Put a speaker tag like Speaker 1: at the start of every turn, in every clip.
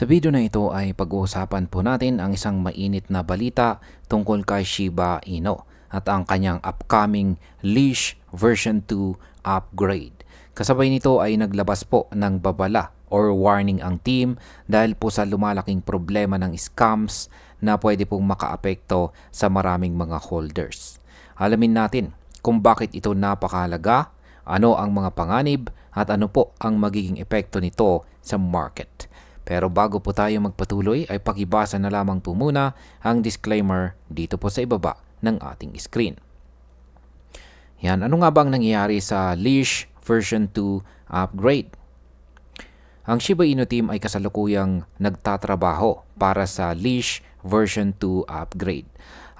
Speaker 1: Sa video na ito ay pag-uusapan po natin ang isang mainit na balita tungkol kay Shiba Inu at ang kanyang upcoming Leash version 2 upgrade. Kasabay nito ay naglabas po ng babala or warning ang team dahil po sa lumalaking problema ng scams na pwede pong makaapekto sa maraming mga holders. Alamin natin kung bakit ito napakahalaga, ano ang mga panganib at ano po ang magiging epekto nito sa market. Pero bago po tayo magpatuloy ay pakibasa na lamang po muna ang disclaimer dito po sa ibaba ng ating screen. Yan, ano nga bang nangyayari sa Leash version 2 upgrade? Ang Shiba Inu team ay kasalukuyang nagtatrabaho para sa Leash version 2 upgrade.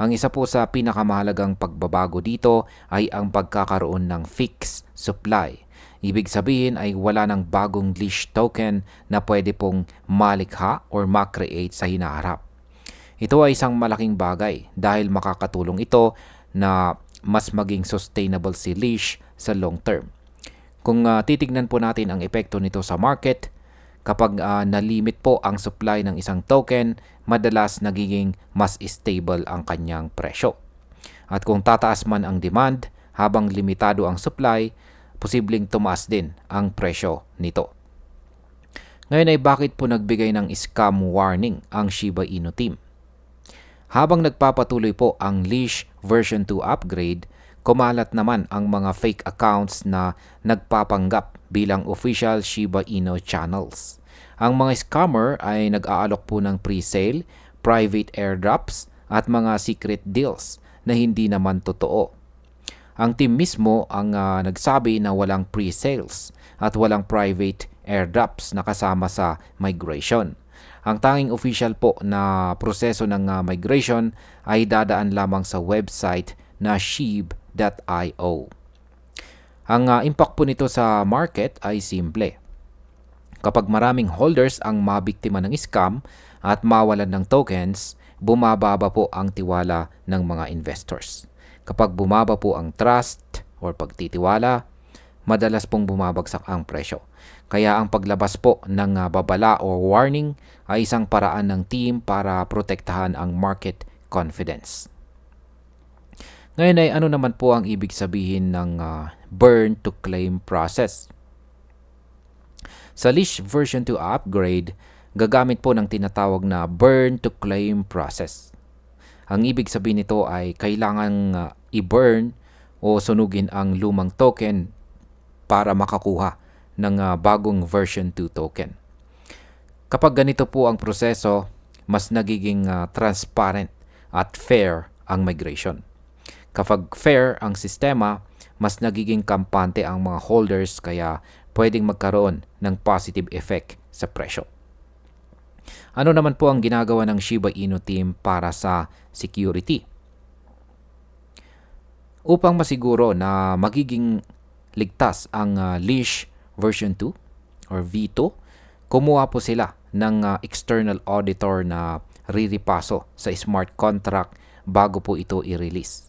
Speaker 1: Ang isa po sa pinakamahalagang pagbabago dito ay ang pagkakaroon ng fixed supply. Ibig sabihin ay wala ng bagong leash token na pwede pong malikha or makreate sa hinaharap. Ito ay isang malaking bagay dahil makakatulong ito na mas maging sustainable si leash sa long term. Kung titignan po natin ang epekto nito sa market, kapag nalimit po ang supply ng isang token, madalas nagiging mas stable ang kanyang presyo. At kung tataas man ang demand habang limitado ang supply, posibleng tumaas din ang presyo nito. Ngayon ay bakit po nagbigay ng scam warning ang Shiba Inu team? Habang nagpapatuloy po ang Leash version 2 upgrade, kumalat naman ang mga fake accounts na nagpapanggap bilang official Shiba Inu channels. Ang mga scammer ay nag-aalok po ng pre-sale, private airdrops at mga secret deals na hindi naman totoo. Ang team mismo ang nagsabi na walang pre-sales at walang private airdrops na kasama sa migration. Ang tanging official po na proseso ng migration ay dadaan lamang sa website na sheeb.io. Ang impact po nito sa market ay simple. Kapag maraming holders ang mabiktima ng scam at mawalan ng tokens, bumababa po ang tiwala ng mga investors. Kapag bumaba po ang trust or pagtitiwala, madalas pong bumabagsak ang presyo. Kaya ang paglabas po ng babala or warning ay isang paraan ng team para protektahan ang market confidence. Ngayon ay ano naman po ang ibig sabihin ng burn to claim process? Sa Leash version 2 upgrade, gagamit po ng tinatawag na burn to claim process. Ang ibig sabihin nito ay kailangan i-burn o sunugin ang lumang token para makakuha ng bagong version 2 token. Kapag ganito po ang proseso, mas nagiging transparent at fair ang migration. Kapag fair ang sistema, mas nagiging kampante ang mga holders kaya pwedeng magkaroon ng positive effect sa presyo. Ano naman po ang ginagawa ng Shiba Inu team para sa security? Upang masiguro na magiging ligtas ang Leash version 2 or V2, kumuha po sila ng external auditor na riripaso sa smart contract bago po ito i-release.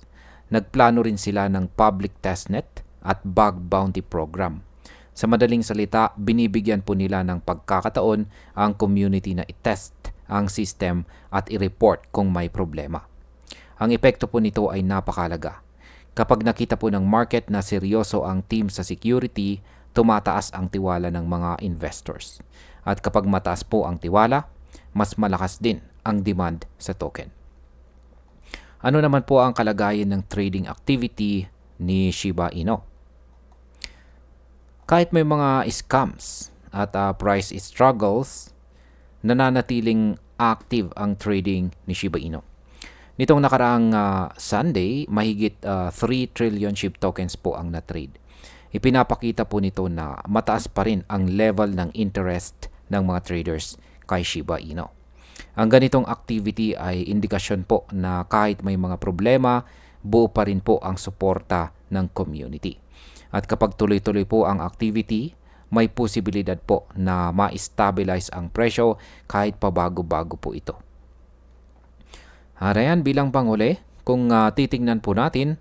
Speaker 1: Nagplano rin sila ng public testnet at bug bounty program. Sa madaling salita, binibigyan po nila ng pagkakataon ang community na i-test ang system at i-report kung may problema. Ang epekto po nito ay napakalaga. Kapag nakita po ng market na seryoso ang team sa security, tumataas ang tiwala ng mga investors. At kapag mataas po ang tiwala, mas malakas din ang demand sa token. Ano naman po ang kalagayan ng trading activity ni Shiba Inu? Kahit may mga scams at price struggles, nananatiling active ang trading ni Shiba Inu. Nitong nakaraang Sunday, mahigit 3 trillion SHIB tokens po ang na-trade. Ipinapakita po nito na mataas pa rin ang level ng interest ng mga traders kay Shiba Inu. Ang ganitong activity ay indikasyon po na kahit may mga problema, buo pa rin po ang suporta ng community. At kapag tuloy-tuloy po ang activity, may posibilidad po na ma-stabilize ang presyo kahit pabago-bago po ito. Arayan, bilang panghuli, kung titingnan po natin,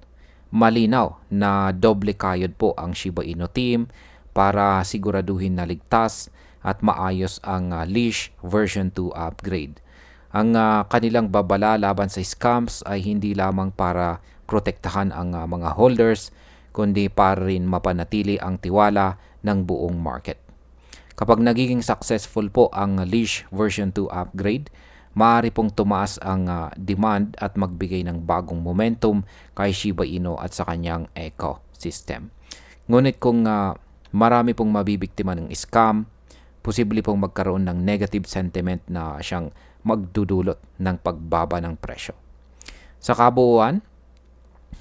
Speaker 1: malinaw na doble kayod po ang Shiba Inu team para siguraduhin na ligtas at maayos ang leash version 2 upgrade. Ang kanilang babala laban sa scams ay hindi lamang para protektahan ang mga holders, kundi para rin mapanatili ang tiwala ng buong market. Kapag nagiging successful po ang leash version 2 upgrade, maaari pong tumaas ang demand at magbigay ng bagong momentum kay Shiba Inu at sa kanyang ecosystem. Ngunit kung marami pong mabibiktima ng scam, posible pong magkaroon ng negative sentiment na siyang magdudulot ng pagbaba ng presyo. Sa kabuuan,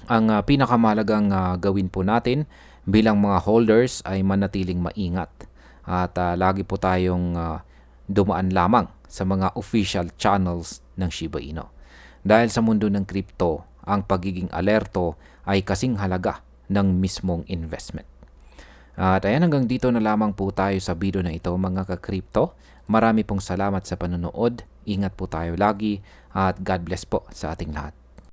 Speaker 1: ang pinakamahalagang gawin po natin bilang mga holders ay manatiling maingat at lagi po tayong dumaan lamang sa mga official channels ng Shiba Inu. Dahil sa mundo ng crypto, ang pagiging alerto ay kasing halaga ng mismong investment. At ayan, hanggang dito na lamang po tayo sa video na ito mga ka-crypto. Marami pong salamat sa panonood. Ingat po tayo lagi at God bless po sa ating lahat.